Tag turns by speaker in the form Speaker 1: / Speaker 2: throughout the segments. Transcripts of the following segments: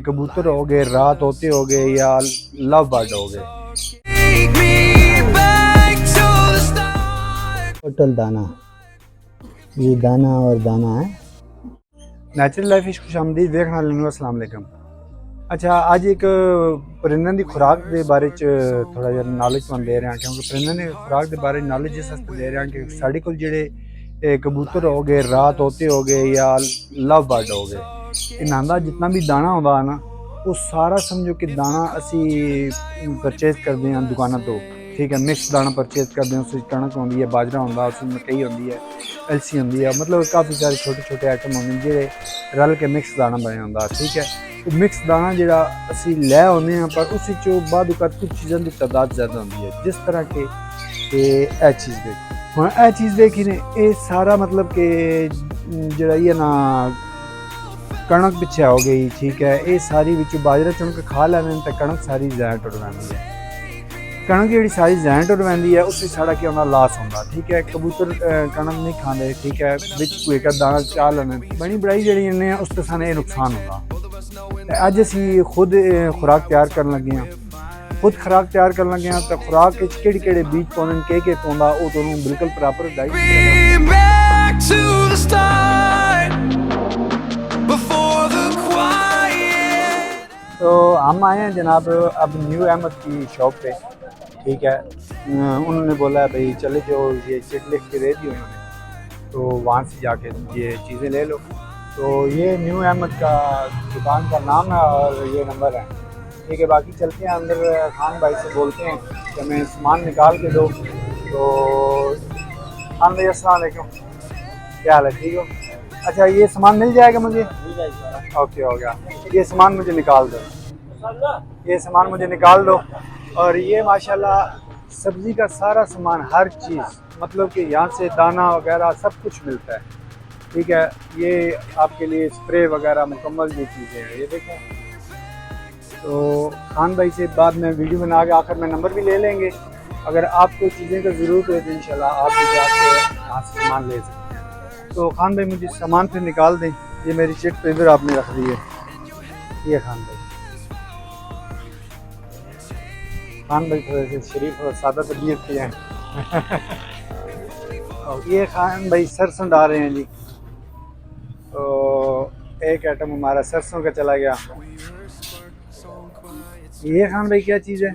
Speaker 1: कबूतर हो गए, रात होते हो गए, या लव बर्ड हो गए।
Speaker 2: टोटल दाना, ये दाना और दाना है।
Speaker 1: नेचुरल लाइफ इश खुश आमदीद देखने वाले ਨੂੰ अस्सलाम वालेकुम। अच्छा, ਅੱਜ ਇੱਕ ਪਰਿੰਦਿਆਂ ਦੀ ਖੁਰਾਕ ਦੇ ਬਾਰੇ ਚ ਥੋੜਾ ਜਿਹਾ ਨੌਲੇਜ ਤੁਹਾਨੂੰ ਦੇ ਰਿਹਾ, ਕਿਉਂਕਿ ਪਰਿੰਦਿਆਂ ਦੀ ਖੁਰਾਕ ਦੇ ਬਾਰੇ ਨੌਲੇਜ ਇਸ ਵਾਸਤੇ ਦੇ ਰਿਹਾ ਕਿ ਸਾਡੇ ਕੋਲ ਜਿਹੜੇ ਕਬੂਤਰ ਹੋ ਗਏ, ਰਾਤ ਹੋਤੇ ਹੋ ਗਏ, ਜਾਂ ਲਵ ਬਰਡ ਹੋ ਗਏ, ਇਹਨਾਂ ਦਾ ਜਿੰਨਾ ਵੀ ਦਾਣਾ ਹੁੰਦਾ ਨਾ, ਉਹ ਸਾਰਾ ਸਮਝੋ ਕਿ ਦਾਣਾ ਅਸੀਂ ਪਰਚੇਜ਼ ਕਰਦੇ ਹਾਂ ਦੁਕਾਨਾਂ ਤੋਂ। ਠੀਕ ਹੈ, ਮਿਕਸ दाना परचेज करते हैं, उसमें कणक होंगी है, बाजरा होंगे, उसमें मकई होंगी है, अलसी होंगी है, मतलब काफ़ी सारे छोटे छोटे आइटम होंगे जो रल के मिक्स दाना बने होंगे। ठीक है, वो मिक्स दाना जो असी लै आने हैं, पर उस बाद कुछ चीज़ों की तादाद ज़्यादा होंगी है, जिस तरह के यह चीज़ देखी हूँ, यह चीज़ देखी ने ये सारा मतलब कि जरा ये ना कणक पिछे हो गई। ठीक है, ये सारी बाजरा चुन के खा लैने तो कणक सारी ज़ाया टुट जाती है। कणक जी सारी जैन टुट पैंदी है, उससे साड़ा क्या होंदा लास होंदा। ठीक है, कबूतर कणक नहीं खाते। ठीक है, बिच कोई का दाना चाह लेने बनी बढ़ाई जी इन्हें उस तो सानू नुकसान होंदा। अज असी खुद खुराक तैयार करन लगे हैं, खुद खुराक तैयार करन लगे हैं, तो खुराक किहड़े बीज पाउंदे के पाउंदा वो तुहानू बिल्कुल प्रॉपर तो हम आए हैं जनाब अब न्यू अहमद की शॉप पे। ठीक है, उन्होंने बोला है भाई चले जो ये चिट लिख के दे दी उन्होंने, तो वहाँ से जाके ये चीज़ें ले लो। तो ये न्यू अहमद का दुकान का नाम है और ये नंबर है। ठीक है, बाकी चलते हैं अंदर, खान भाई से बोलते हैं कि हमें सामान निकाल के दो। तो खान भाई अस्सलाम वालेकुम, क्या हाल है? ठीक हो? अच्छा, ये सामान मिल जाएगा मुझे? मिल जाएगा। ओके, हो गया। ये सामान मुझे निकाल दो, ये सामान मुझे निकाल दो। और ये माशाल्लाह सब्ज़ी का सारा सामान, हर चीज़, मतलब कि यहाँ से दाना वगैरह सब कुछ मिलता है। ठीक है, ये आपके लिए स्प्रे वगैरह मुकम्मल ये चीज़ें हैं, ये देखें। तो खान भाई से बाद में वीडियो बना के आखिर में नंबर भी ले लेंगे। अगर आपको चीज़ें का ज़रूरत है तो इंशाल्लाह आप भी जाके यहाँ से सामान ले सकते हैं। तो खान भाई मुझे सामान फिर निकाल दें। ये मेरी चिट तो इधर आपने रख दी है, ये खान भाई थोड़े से शरीफ और सादा तबीयत के हैं। और ये खान भाई सरसों डाल रहे हैं जी। तो एक आइटम हमारा सरसों का चला गया। ये खान भाई क्या चीज़ है?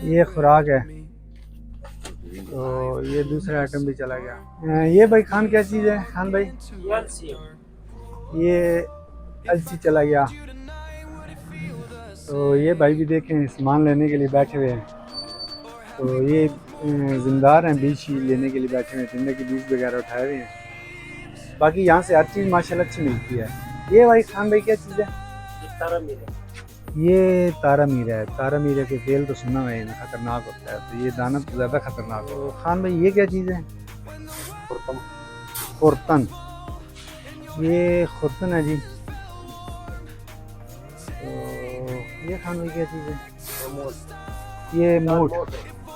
Speaker 1: ये खुराक है। तो ये दूसरा आइटम भी चला गया। ये भाई खान क्या चीज़ है खान भाई? ये अलसी चला गया। तो ये भाई भी देखें सामान लेने के लिए बैठे हुए हैं। तो ये ज़िम्मेदार हैं, बीज लेने के लिए बैठे हुए हैं, टिंडे के बीज वगैरह उठाए हुए हैं। बाकी यहाँ से हर चीज़ माशाल्लाह अच्छी मिलती है। ये भाई खान भाई क्या चीज़ है? ये तारा मीरा है। तारा मीरा के तेल तो सुना है ख़तरनाक होता है, तो ये दाना तो ज़्यादा ख़तरनाक है। तो खान भाई ये क्या चीज़ है? खुरतन। ये खुरतन है जी। ये खान भाई क्या चीज़ है? ये मूठ,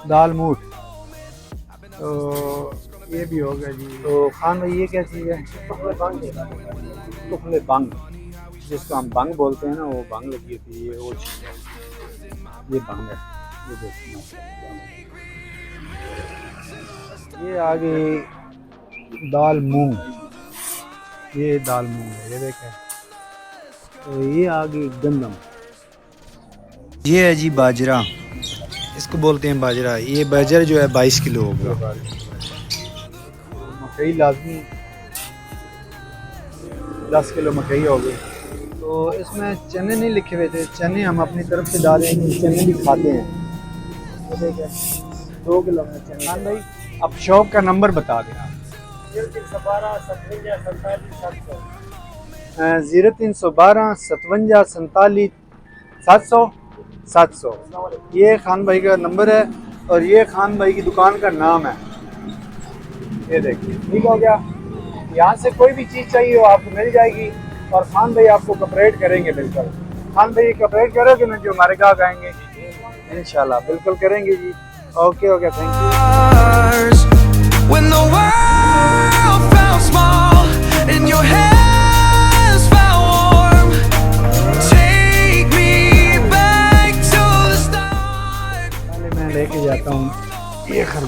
Speaker 1: दाल मूठ। तो ये भी होगा जी। तो खान भाई ये क्या चीज़ है? टुकले बंग, जिसको हम बंग बोलते हैं ना, वो बंग लगी होती है, ये वो चीज़ है, ये बंग है। ये देखिए, ये आगे दाल मूंग, ये दाल मूंग है, ये देखें। तो ये आगे गंदम, ये है जी बाजरा, इसको बोलते हैं बाजरा। ये बाजरा जो है 22 किलो होगा। मकई लाजमी 10 किलो मकई हो गई। तो इसमें चने नहीं लिखे हुए थे, चने हम अपनी तरफ से डाल रहे हैं, चने भी खाते हैं। तो देखिए 2 किलो में चने। हाँ भाई, अब शॉप का नंबर बता दें आप। 0312 57 700 700। ये खान भाई का नंबर है और ये खान भाई की दुकान का नाम है। ये देखिए, ठीक हो गया। यहाँ से कोई भी चीज़ चाहिए हो आपको मिल जाएगी और खान भाई आपको कपरेट करेंगे बिल्कुल। खान भाई कपरेट करोगे ना जो हमारे गाहक आएंगे, इंशाल्लाह बिल्कुल करेंगे जी। Okay okay, thank you.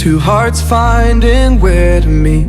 Speaker 3: two hearts finding where to meet.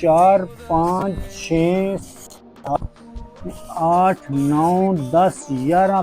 Speaker 1: 4 5 6 8 9 10 11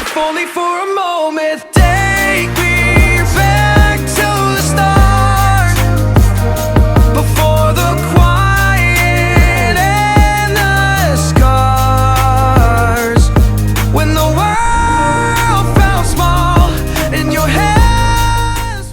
Speaker 3: If only for a moment, take me back to the start, before the quiet and the scars, when the world felt small in your hands.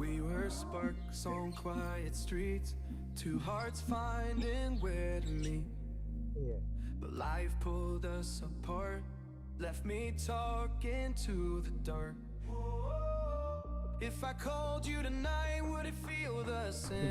Speaker 3: We were sparks on quiet streets, two hearts finding where to meet. But life pulled us apart, left me talking to the dark. If I called you tonight, would it feel the same?